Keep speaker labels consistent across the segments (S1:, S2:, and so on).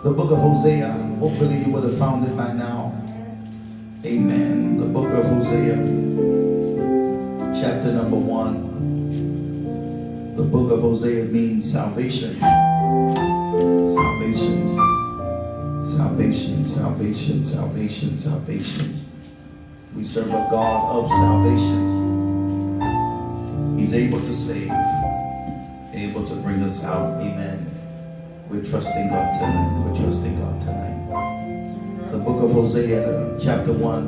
S1: The book of Hosea. Hopefully you would have found it by now. Amen. The book of Hosea, chapter number 1. The book of Hosea means salvation. Salvation. Salvation, salvation, salvation, salvation. We serve a God of salvation. He's able to save, able to bring us out. Amen. We're trusting God tonight. We're trusting God tonight. The book of Hosea, chapter 1,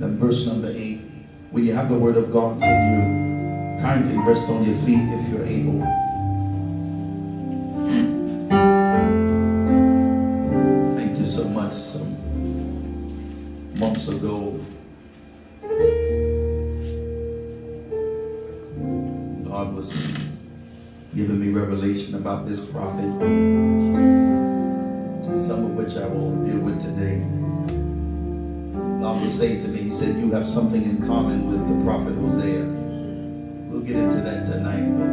S1: and verse number 8. When you have the word of God, can you kindly rest on your feet if you're able? Thank you so much. Some months ago, God was giving me revelation about this prophet, some of which I will deal with today. God was saying to me, he said, you have something in common with the prophet Hosea. We'll get into that tonight, but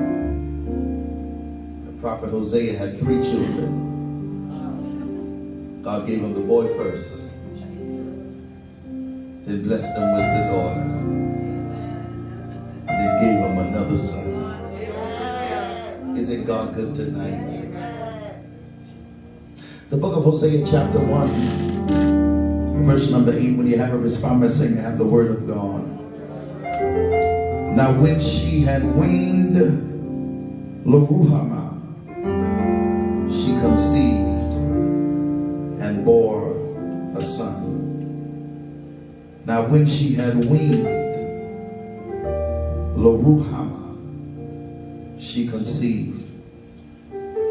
S1: the prophet Hosea had 3 children. God gave him the boy first, then blessed him with the daughter, and then gave him another son. Isn't God good tonight? The book of Hosea chapter 1, verse number 8. When you have a respond by saying, I have the word of God. Now when she had weaned Loruhamah, she conceived and bore a son. Now when she had weaned Loruhamah, she conceived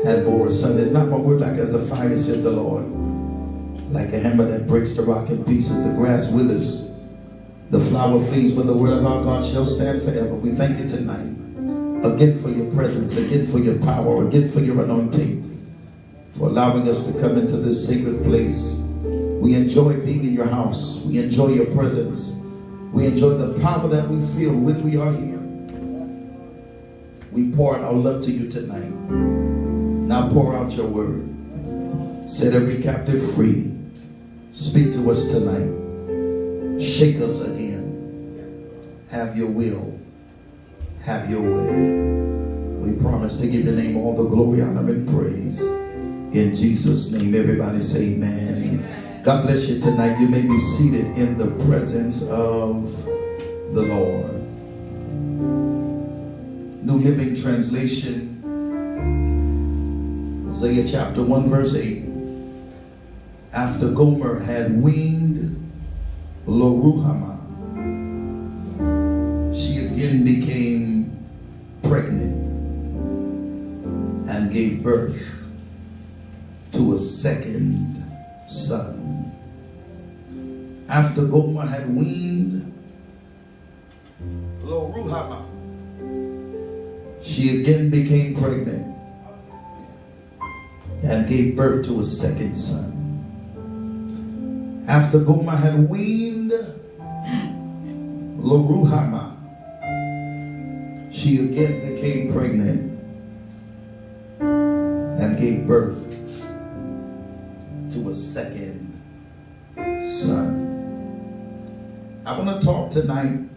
S1: and bore a son. There's not one word like as a fire, says the Lord, like a hammer that breaks the rock in pieces. The grass withers, the flower fades, but the word of our God shall stand forever. We thank you tonight again for your presence, again for your power, again for your anointing, for allowing us to come into this sacred place. We enjoy being in your house. We enjoy your presence. We enjoy the power that we feel when we are here. We pour out our love to you tonight. Now pour out your word. Set every captive free. Speak to us tonight. Shake us again. Have your will. Have your way. We promise to give your name all the glory, honor, and praise. In Jesus' name, everybody say amen. God bless you tonight. You may be seated in the presence of the Lord. New Living Translation, Hosea chapter 1 verse 8. After Gomer had weaned Loruhamah, she again became pregnant and gave birth to a second son. After Gomer had weaned Loruhamah, she again became pregnant and gave birth to a second son. After Gomer had weaned Loruhamah, she again became pregnant and gave birth to a second son. I want to talk tonight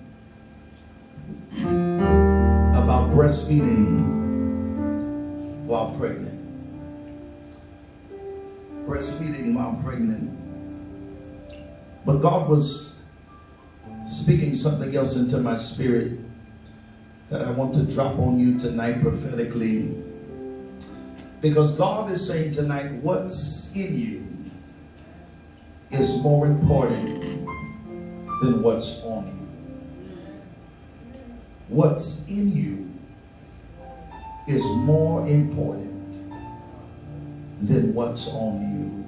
S1: about breastfeeding while pregnant. Breastfeeding while pregnant. But God was speaking something else into my spirit that I want to drop on you tonight prophetically. Because God is saying tonight, what's in you is more important than what's on you. What's in you is more important than what's on you.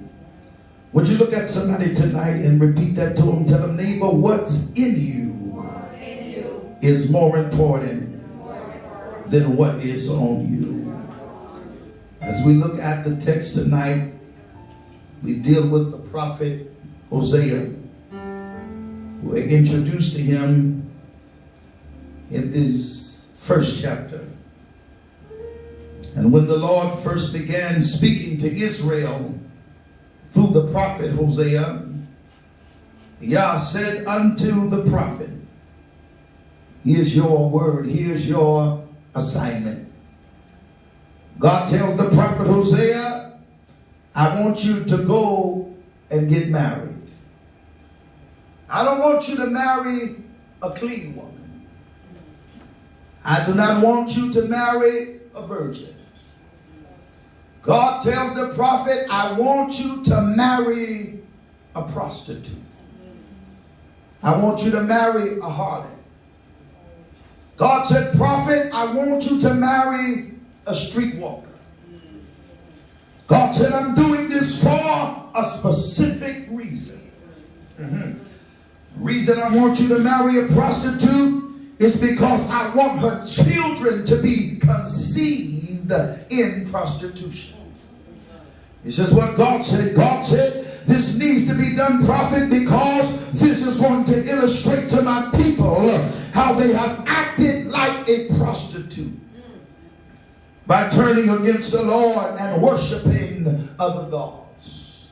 S1: Would you look at somebody tonight and repeat that to them? Tell them, neighbor, what's in you is more important than what is on you. As we look at the text tonight, we deal with the prophet Hosea. We're introduced to him in this first chapter. And when the Lord first began speaking to Israel through the prophet Hosea, Yah said unto the prophet, here's your word, here's your assignment. God tells the prophet Hosea, I want you to go and get married. I don't want you to marry a clean woman. I do not want you to marry a virgin. God tells the prophet, I want you to marry a prostitute. I want you to marry a harlot. God said, prophet, I want you to marry a streetwalker. God said, I'm doing this for a specific reason. The reason I want you to marry a prostitute is because I want her children to be conceived in prostitution. He says what God said. God said, this needs to be done, prophet, because this is going to illustrate to my people how they have acted like a prostitute by turning against the Lord and worshiping other gods.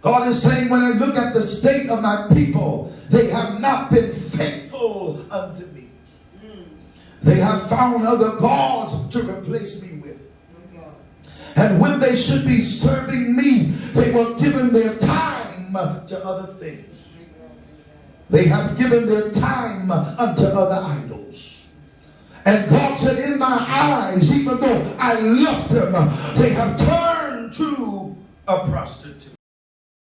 S1: God is saying, when I look at the state of my people, they have not been faithful unto me. They have found other gods to replace me with. And when they should be serving me, they were giving their time to other things. They have given their time unto other idols. And God said, in my eyes, even though I love them, they have turned to a prostitute.